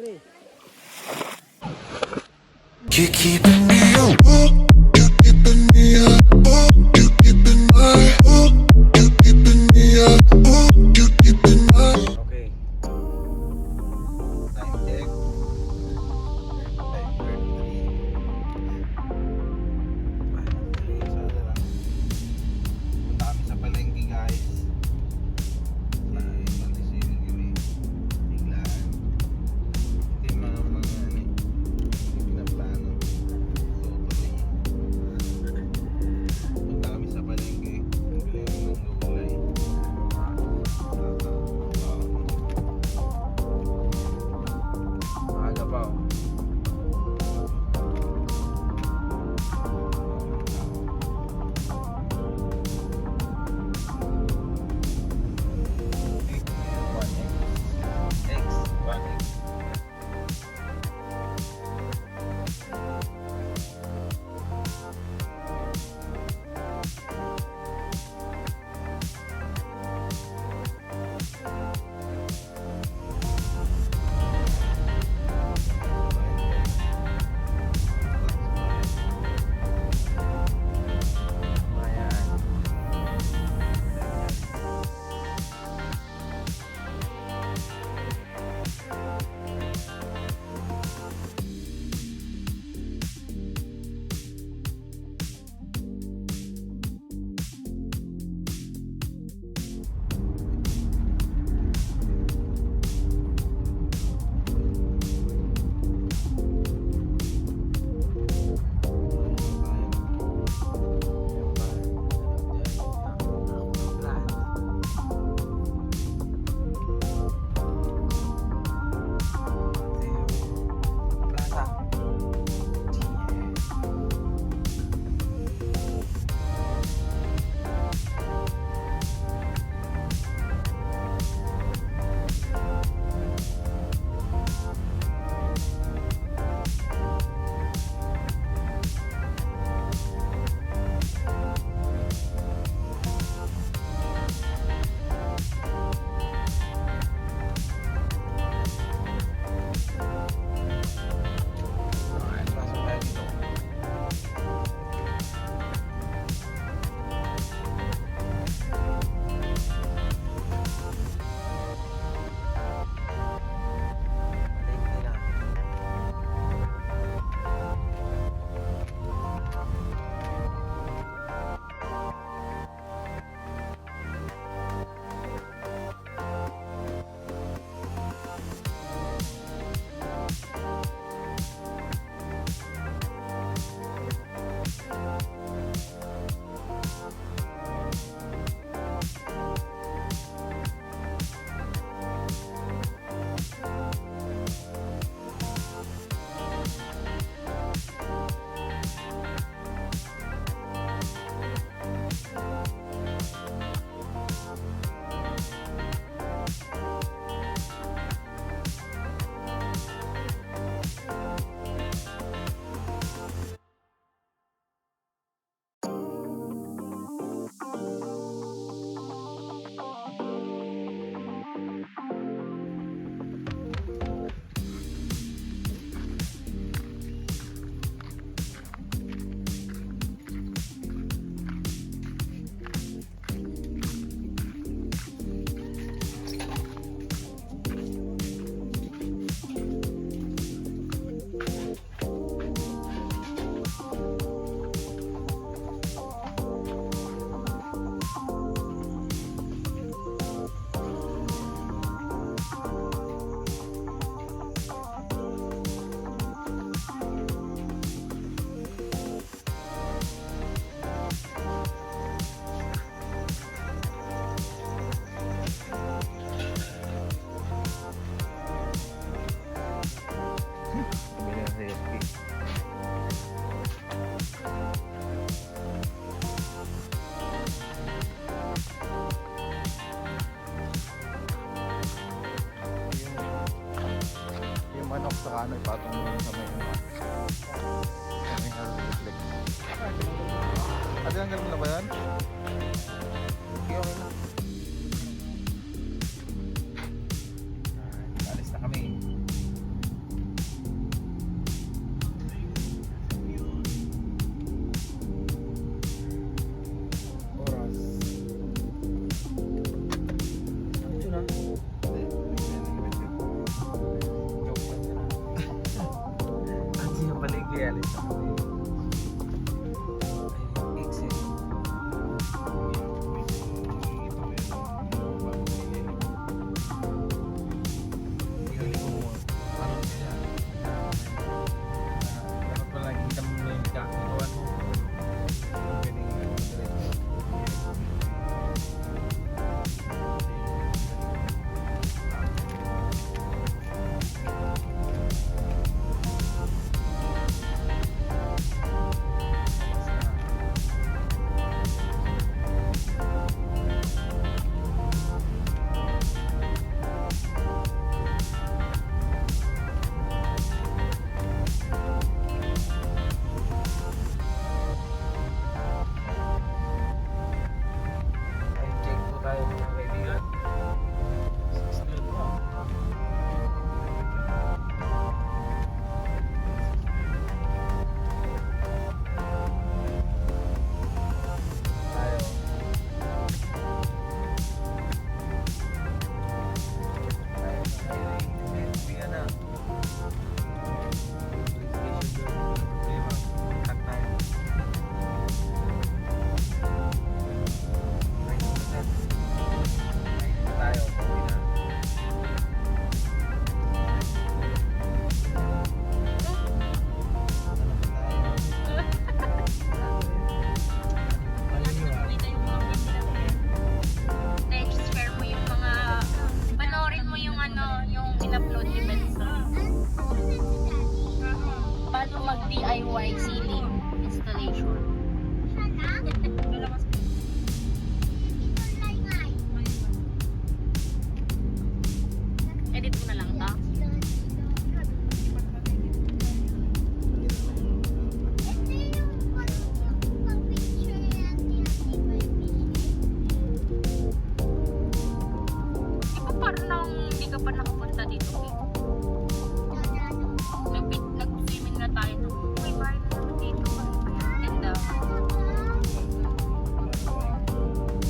You're keeping me up. You're keeping me up. You're keeping my hook. You're keeping me up. You're keeping my. Okay. Time check. 5:33. Sana lang. Punta kami sa palengke, guys. Malisinin kami. Biglaan. Hindi hindi pinaplano. Totally. Punta kami sa palengke. Bili kami ng gulay. Maaga pa, oh. Saka ano, ipatong mo lang sa may reflex. Ate, ang galing na ba yan? Okay, okay na. Alis na kami. alis na kami. Ay, exit. Hindi ko mo. Parang siya. Dapat pala kita mo na yung kakagawan mo. Pwede nga diretso. Ay, check po tayo mga kaibigan. 16 po. Tayo. Tayo sa highway. Uwi na. Police station doon. Problema. Cut tayo. Right on the set. Ayun na tayo. Uwi na. Nakita yung mga video natin. Next, share mo yung mga, panoorin mo yung ano, yung in-upload ni Benson. Paano mag-DIY ceiling installation? Edit mo na lang ta. Di ba parang hindi ka pa nakapunta dito, Kate? Nag-swimming na tayo. May bahay na naman dito. Ganda.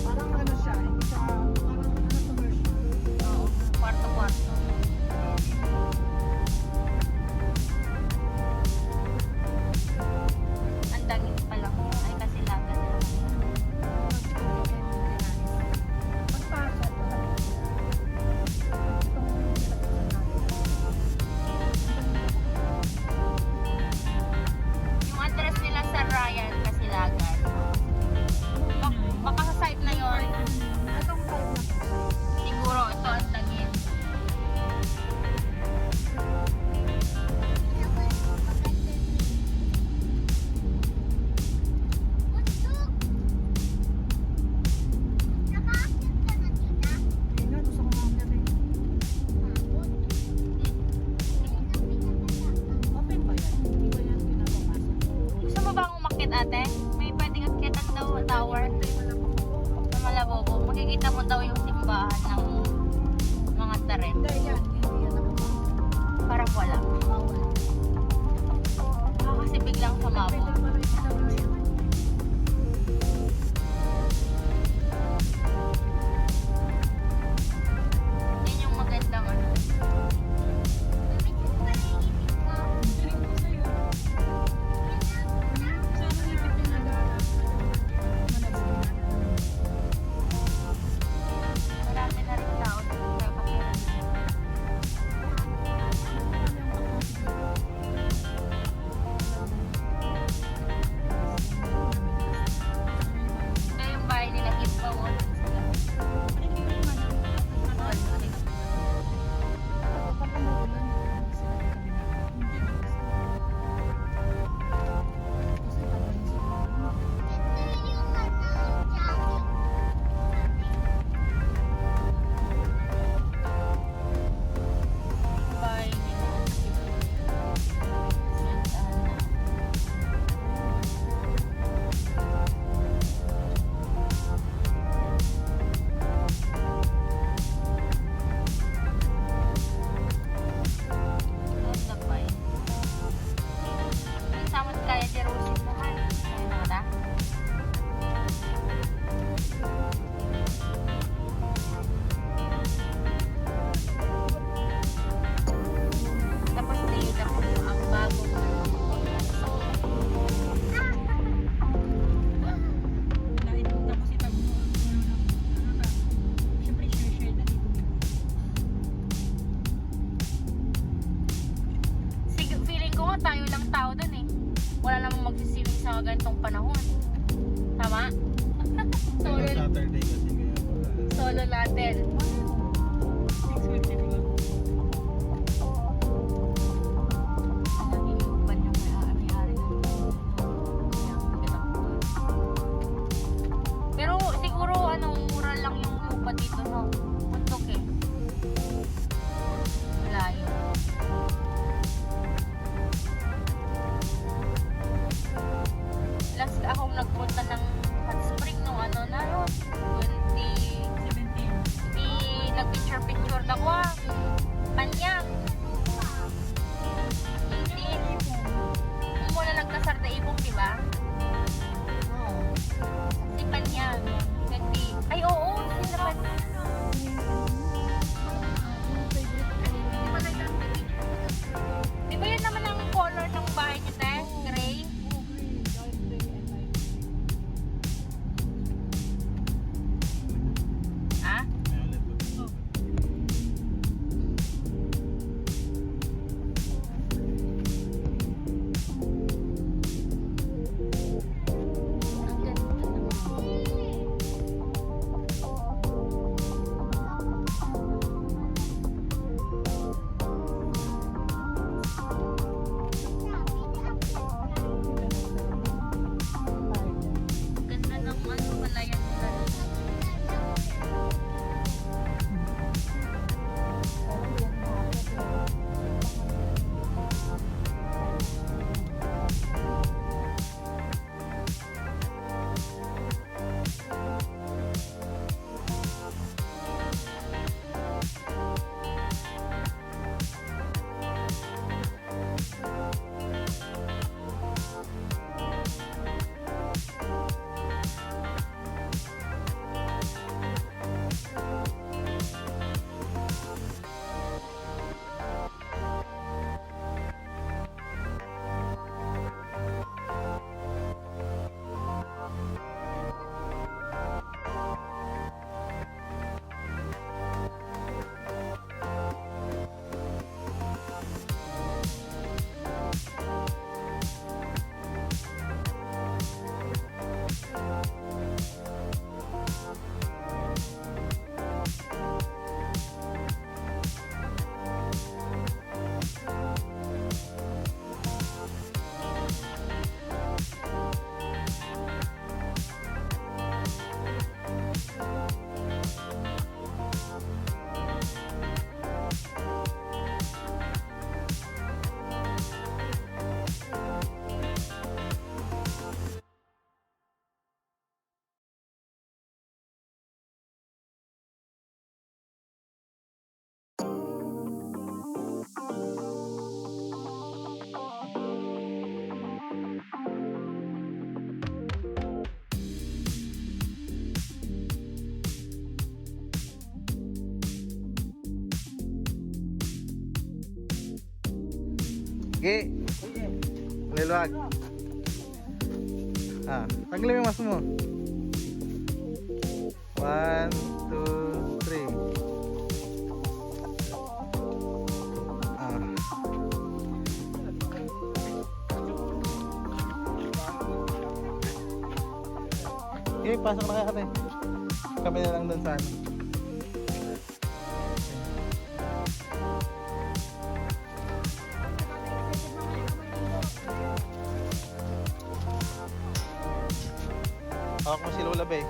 Parang ano siya, hindi siya, parang ano commercial. Oo, kwarto-kwarto. Ang dangit pa lang yun. Ay, kasi lagat lang. Pagpasok, itong nilagyan natin. Yung address nila sa Ryan, Kasilagan. Baka sa site na yon. Itong type na to. Siguro ito ang dangit. Hindi nga, gusto ko mga natin. Open ba yan? Hindi ba yan pinapapasok? Gusto mo bang umakit, ate? May pwedeng akitan daw tower. Sa Malabobo. Makikita mo daw yung simbahan ng mga taret. Hindi yan, hindi yan nakapasok. Parang wala. Baka kasi biglang sumabog. Pwede ba rin ito na yan? Yan yung magandang ano. Drink ko sa'yo. Sana nipipin na lang. Marami na rin tao dito sa Pakiran. tayo lang tao dun eh. Wala namang magsiswimming sa ganitong panahon. Tama? Pero Solo, Saturday kasi kaya wala. solo natin. 6:50 lang. Alam yung upan yung may-ari ng pero siguro mura lang yung lupa dito, no? Muntok eh. Layo. Last akong nagpunta ng hot spring nung na yun. 17. Nag-picture na ko ah. Panyang. Hindi. Muna nagkasar na ibong, di ba? Si Panyang. Ay, oo. Sila Panyang. Di ba yun naman ang color ng bahay niyo, te? Gray? Ha? Violet ba? Ang ganda naman. Ganda ng palayan nila. Ge. Liluag. Tanggalin mo yung mas mo. 1, 2, 3. Okay, pasok na kaya ate. Kami na lang dun sa ano. Hawak mo si Lola Bay.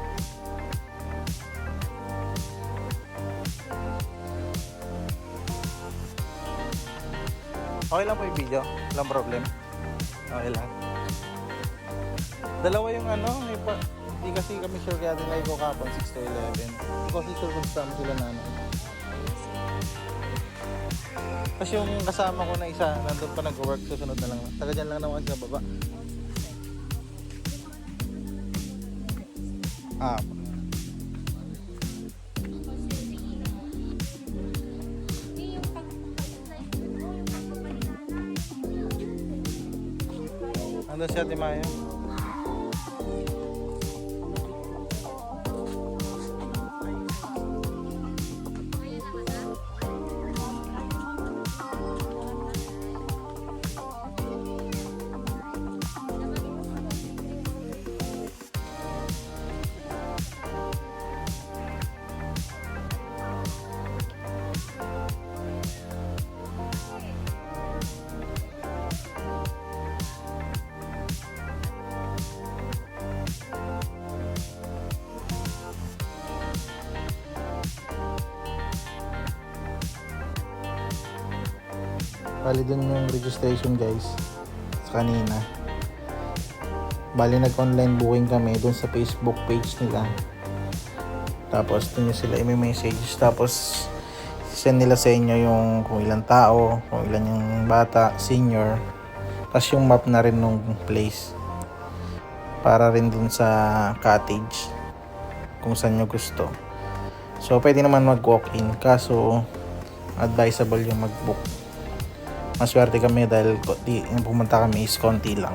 Okay lang po yung video. Walang problem. Okay lang. Dalawa yung hindi kasi kami sure kaya din ko kapon 6 to 11. Kasi sure kung saan sila nanay. Tapos yung kasama ko na isa, nandun pa nag-work, susunod na lang. Taga dyan lang naman sa baba. Andun si Ate Maya. Bali dun yung registration guys. Sa kanina. Bali nag-online booking kami dun sa Facebook page nila. Tapos dun yung sila i-message. Tapos send nila sa inyo yung kung ilang tao, kung ilan yung bata, senior. Tapos yung map na rin nung place. Para rin dun sa cottage. Kung saan nyo gusto. So pwede naman mag-walk-in. Kaso advisable yung mag-book. Maswerte kami dahil yung pumunta kami is konti lang.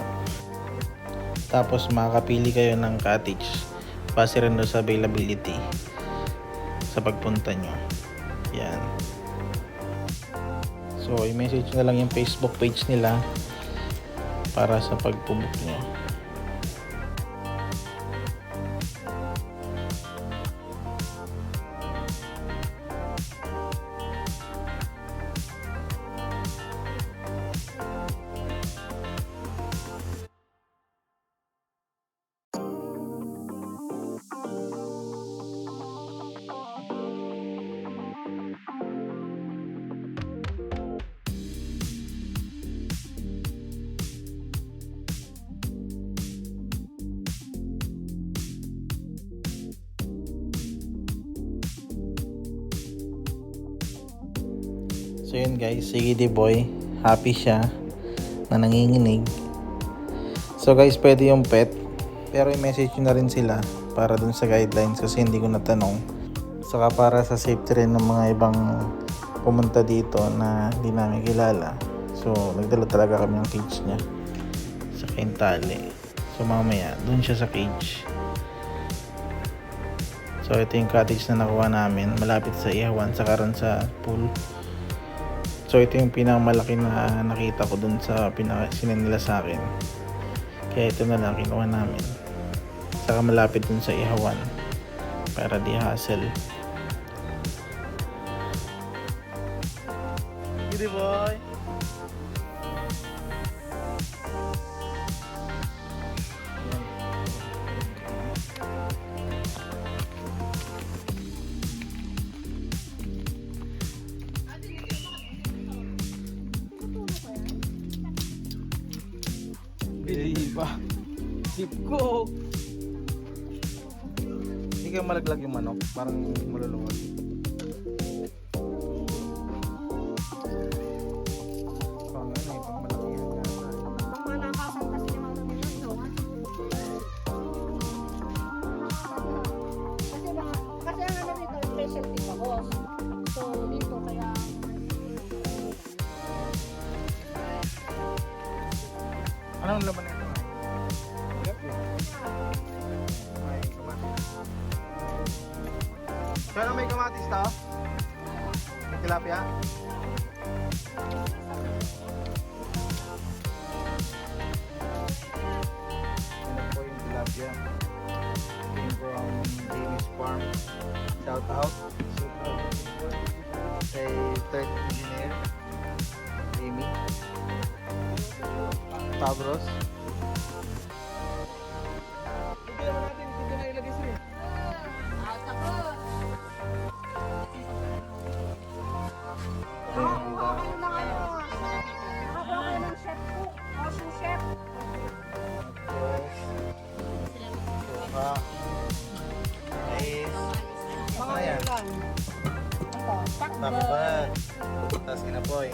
Tapos makakapili kayo ng cottage base rin doon sa availability sa pagpunta nyo. Yan. So i-message na lang yung Facebook page nila para sa pagpubook nyo. So yun guys, si Giddy Boy, happy siya na nanginginig. So guys, pwede yung pet, pero i-message nyo na rin sila para dun sa guidelines kasi hindi ko natanong. Saka para sa safety rin ng mga ibang pumunta dito na hindi namin kilala. So nagdala talaga kami ng cage niya sa Quintale. So mamaya, dun siya sa cage. So ito yung cottage na nakuha namin, malapit sa Ihawan, saka rin sa pool. So ito yung pinakamalaki na nakita ko dun sa sinend nila sa akin. Kaya ito na lang kinuha namin. Saka malapit dun sa Ihawan para di hassle. Giddy Boy. Iba. Sip ko. Hindi kayo malaglag yung manok, parang maluluwag. Pang ano eh, pang malaki yan yata. Ang malakasan kasi yung mga naman no? Kasi ang ano dito, specialty pa boss. So dito kaya Anong laman nito? May kamatis. Pero may kamatis to? May tilapia? Ano po yung tilapia? Came from Jamie's Farm. Shout out. Kay third engineer Jamie Pabros. Ito naman natin, ito na ilagay sa'yo. nakakuha kayo ng ano, nakakuha kayo ng chef cook, ocean chef. Suka. Mais. Mga Ano yan? lang. Ito, takbal. Takbal. Tapos kinapoy.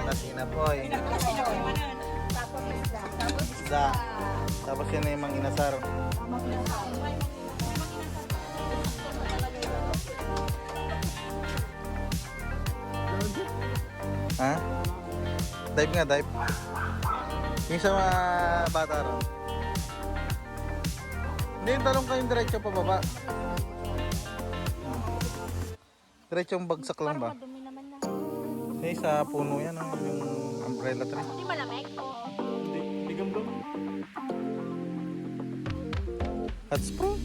Tapos kinapoy. Tapos isda. Isda. Tapos yun na yung mga inasar. Tama pinasal. Ha? Dive nga, dive. Yung sa mga bata ron. Hindi, yung talong kayong diretso pa baba. Diretsong bagsak lang ba? Madumi naman na. Eh, sa puno yan, oh, yung umbrella tree. Hindi malamig. Hindi gambang. Hot spring.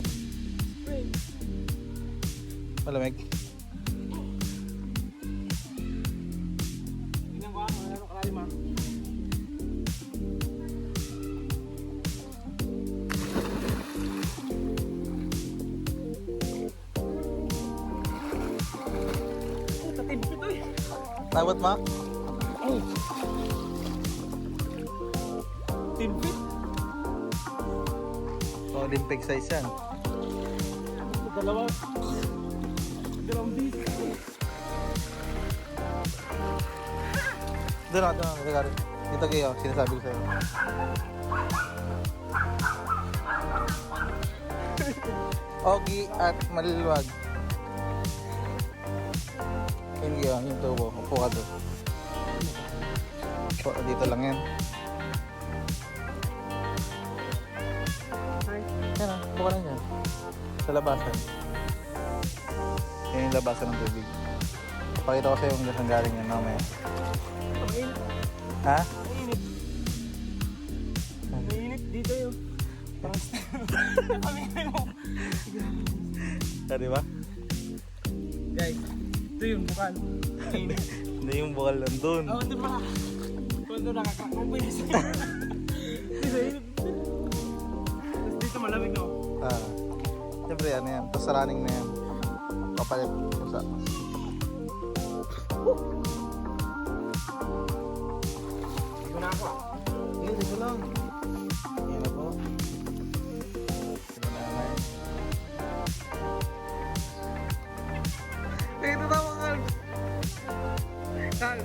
Malamig. Tingnan ko ano kalalim ah. Tawat, Mac? Team fit. Olympic size yan. Dalawang beat. Doon ako, Ricardo. Dito kayo, sinasabi ko sa'yo. Ogi at Malilwag. Hindi yun, yung tubo. Upo ka doon. Upo, dito lang yan. Yan ah, upo ka lang yan. Sa labasan. Yan yung labasan ng tubig. Pakita ko sa'yo kung saan galing yan mamaya. Ha? Mainit dito yun. Ah, di ba? Guys, ito yung bukan. Mainit. Hindi yung bukal nandun. Oh, ito pala. Kundo nakakakumpay na sa'yo. Dito init. Tapos dito malamig no? Ah. Siyempre yan yan. Tapos running na yan. Papalit ko sa... Hindi ko na ako. Sige, dito lang. Yan na po. Sila nanay. Ito tama, Carl. Carl.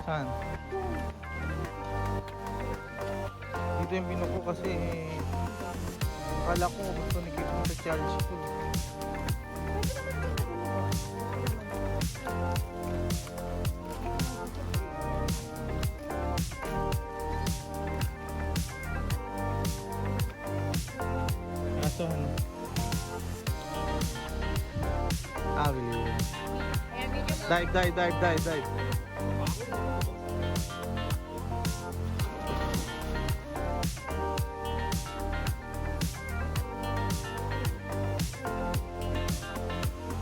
Saan? Dito yung binuko kasi akala ko gusto ni Kip mo sa challenge ko. Kaso ano? Ah, really? Dive.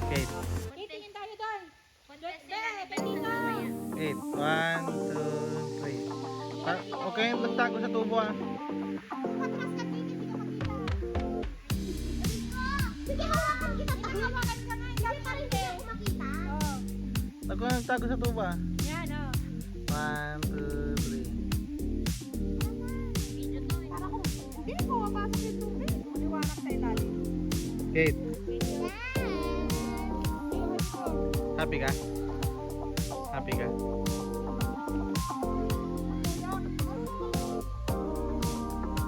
Kate. Titingin tayo doon. Eight. 1, 2, 3. Okay, nagtago sa tubo ah. Sige, hawakan kita. Hawakan ka nga. Yan pa rin kayo makita. Nagtago sa tubo ah. Yan, oh. 1, 2, 3. Para kung hindi ko mapasok yung tubig. Maliwanag sa ilalim. Kate, happy ka? Happy ka?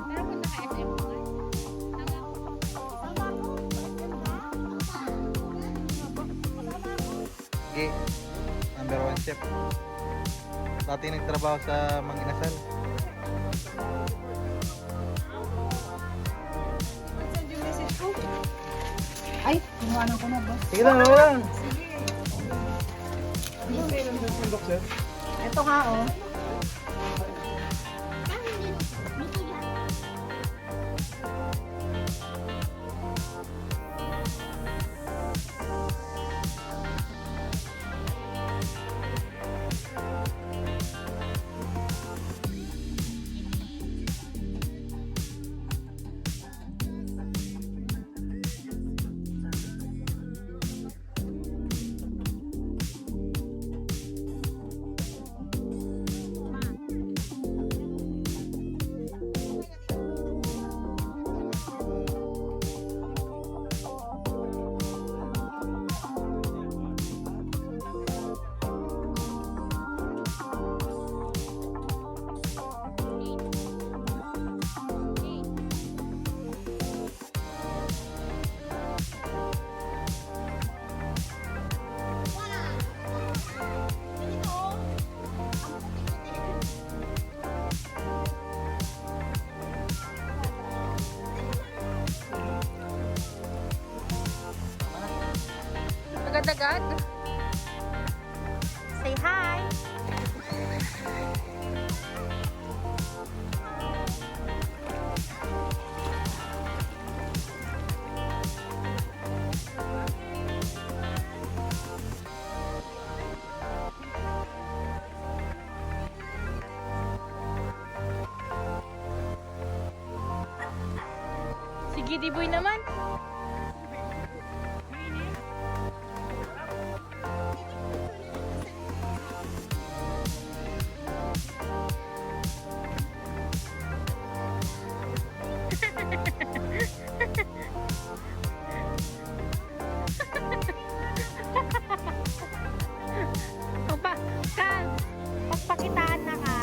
Pero punta ka SM mo nga. Okay. Number 1 chef. Dati nagtrabaho sa Manginasal. Send yung message ko. Ay, kinuhanan ko na, boss. Sige lang, lang. Ito nga, oh. Agad-agad. Say hi. Si Giddy Boy naman. Pagpakitaan na ka.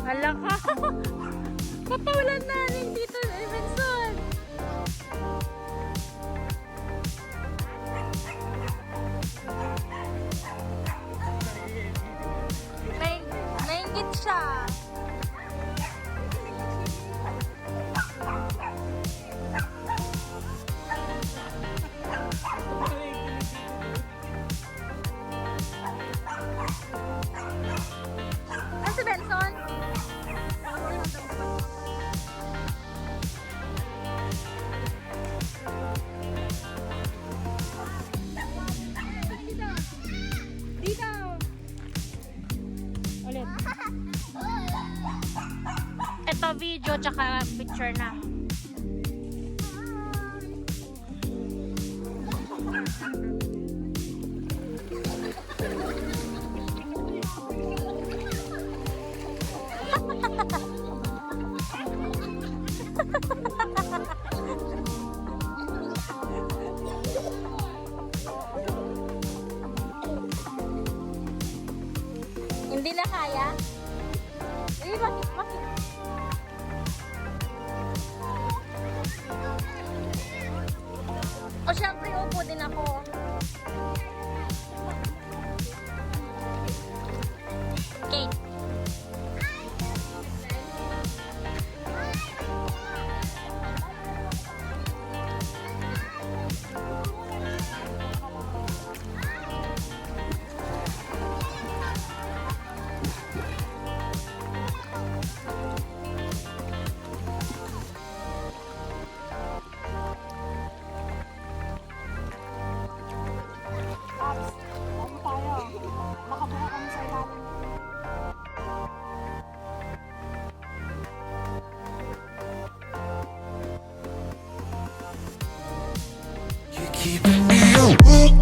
Hala ka. Papawalan na rin dito, Evanson. Nainggit siya. Ah, si Benson? Dito! Ulit. Ito video tsaka picture na. Hindi na kaya? Bakit? O syempre, upo din ako. Kate. Ano tayo? Makabuka kami sa ilalim. You're keeping me awake.